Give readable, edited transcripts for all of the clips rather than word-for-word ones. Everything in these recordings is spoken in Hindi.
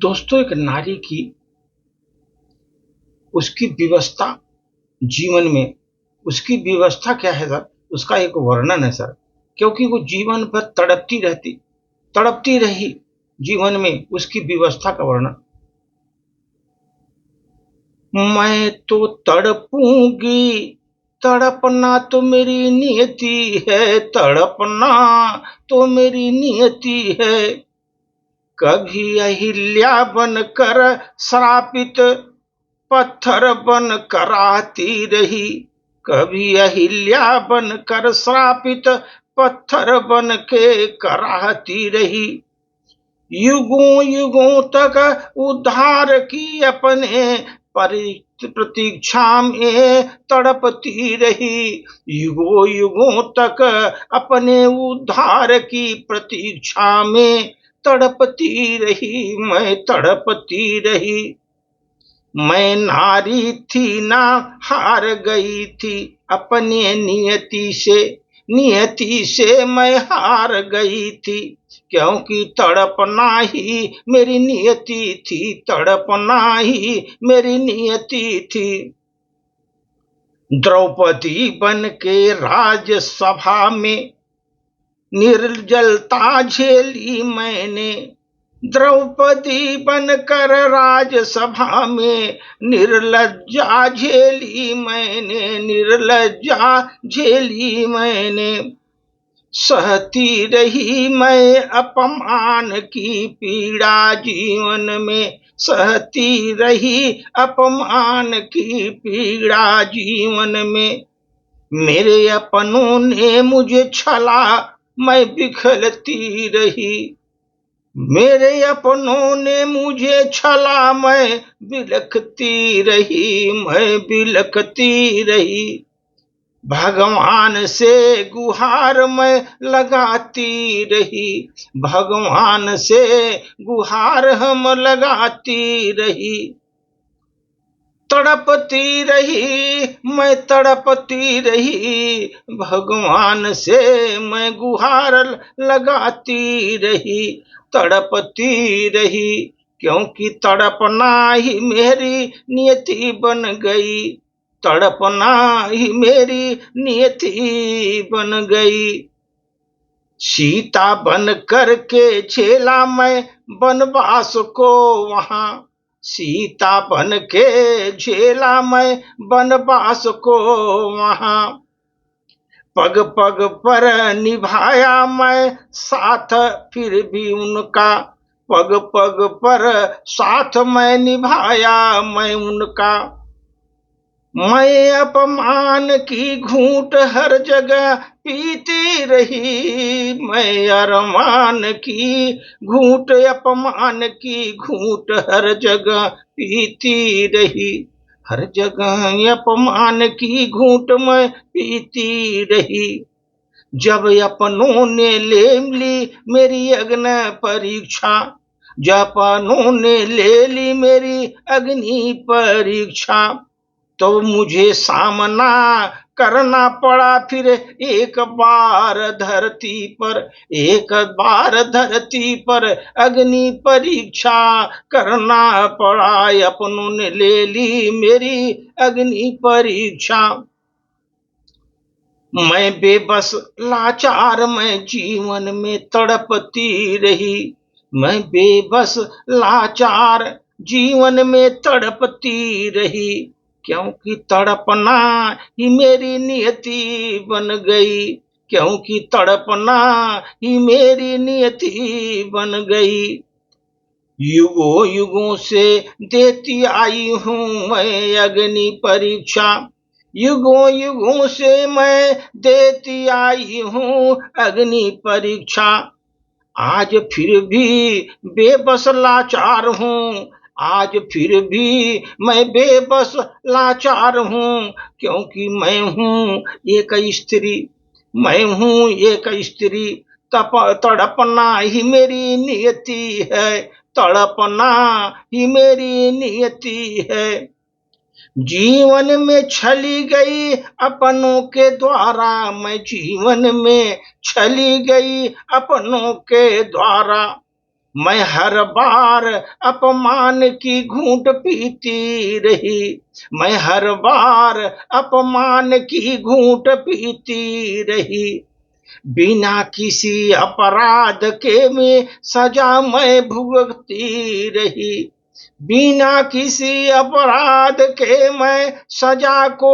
दोस्तों, एक नारी की उसकी विवस्था जीवन में, उसकी विवस्था क्या है सर, उसका एक वर्णन है सर। क्योंकि वो जीवन भर तड़पती रही जीवन में, उसकी विवस्था का वर्णन। मैं तो तड़पूंगी, तड़पना तो मेरी नियति है, तड़पना तो मेरी नियति है। कभी अहिल्या बनकर श्रापित पत्थर बन कर आती रही, कभी अहिल्या बनकर श्रापित पत्थर बन के कराहती रही। युगों युगों तक उद्धार की अपने प्रतीक्षा में तड़पती रही, युगों युगों तक अपने उद्धार की प्रतीक्षा में तड़पती रही, मैं तड़पती रही। मैं नारी थी ना हार गई थी अपने नियति से मैं हार गई थी। क्योंकि तड़पना ही मेरी नियति थी, तड़पना ही मेरी नियति थी। द्रौपदी बन के राजसभा में निर्जलता झेली मैंने, द्रौपदी बनकर राजसभा में निर्लज्जा झेली मैंने, निर्लज्जा झेली मैंने। सहती रही मैं अपमान की पीड़ा जीवन में, सहती रही अपमान की पीड़ा जीवन में। मेरे अपनों ने मुझे छला, मैं बिखरती रही, मेरे अपनों ने मुझे छला, मैं बिलखती रही, मैं बिलखती रही। भगवान से गुहार मैं लगाती रही, भगवान से गुहार हम लगाती रही। तड़पती रही मैं तड़पती रही, भगवान से मैं गुहार लगाती रही, तड़पती रही। क्योंकि तड़पना ही मेरी नियति बन गई, तड़पना ही मेरी नियति बन गई। सीता बन करके झेला मैं वनवास को वहां, सीता बन के झेला मैं वनवास को वहां। पग पग पर निभाया मैं साथ फिर भी उनका, पग पग पर साथ मैं निभाया मैं उनका। मैं अपमान की घूंट हर जगह पीती रही, मैं अरमान की घूंट अपमान की घूंट हर जगह पीती रही, हर जगह अपमान की घूंट मैं पीती रही। जब अपनों ने ले ली मेरी अग्नि परीक्षा, जब अपनों ने ले ली मेरी अग्नि परीक्षा, तो मुझे सामना करना पड़ा फिर एक बार धरती पर, एक बार धरती पर अग्नि परीक्षा करना पड़ा। अपनों ने ले ली मेरी अग्नि परीक्षा। मैं बेबस लाचार मैं जीवन में तड़पती रही, मैं बेबस लाचार जीवन में तड़पती रही। क्योंकि तड़पना ही मेरी नियति बन गई, क्योंकि तड़पना ही मेरी नियति बन गई। युगों युगों से देती आई हूँ मैं अग्नि परीक्षा, युगों युगों से मैं देती आई हूँ अग्नि परीक्षा। आज फिर भी बेबस लाचार हूँ, आज फिर भी मैं बेबस लाचार हूँ। क्योंकि मैं हूँ एक स्त्री, मैं हूँ एक स्त्री, तड़पना ही मेरी नियति है, तड़पना ही मेरी नियति है। जीवन में छली गई अपनों के द्वारा, मैं जीवन में छली गई अपनों के द्वारा। मैं हर बार अपमान की घूंट पीती रही, मैं हर बार अपमान की घूंट पीती रही। बिना किसी अपराध के मैं सजा मैं भुगतती रही, बिना किसी अपराध के मैं सजा को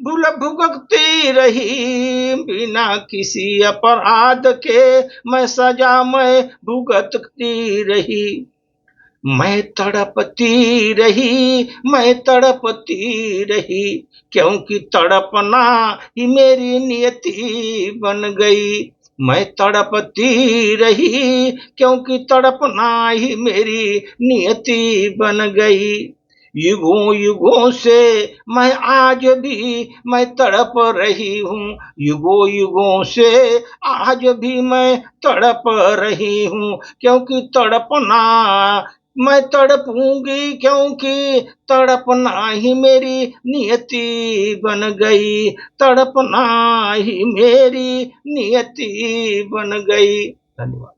भुगतती रही, बिना किसी अपराध के मैं सजा मैं भुगतती रही। मैं तड़पती रही, मैं तड़पती रही, क्योंकि तड़पना ही मेरी नियति बन गई। मैं तड़पती रही, क्योंकि तड़पना ही मेरी नियति बन गई। युगों युगों से मैं आज भी मैं तड़प रही हूँ, युगों युगों से आज भी मैं तड़प रही हूँ, क्योंकि तड़पना मैं तड़पूंगी, क्योंकि तड़पना ही मेरी नियति बन गई, तड़पना ही मेरी नियति बन गई। धन्यवाद।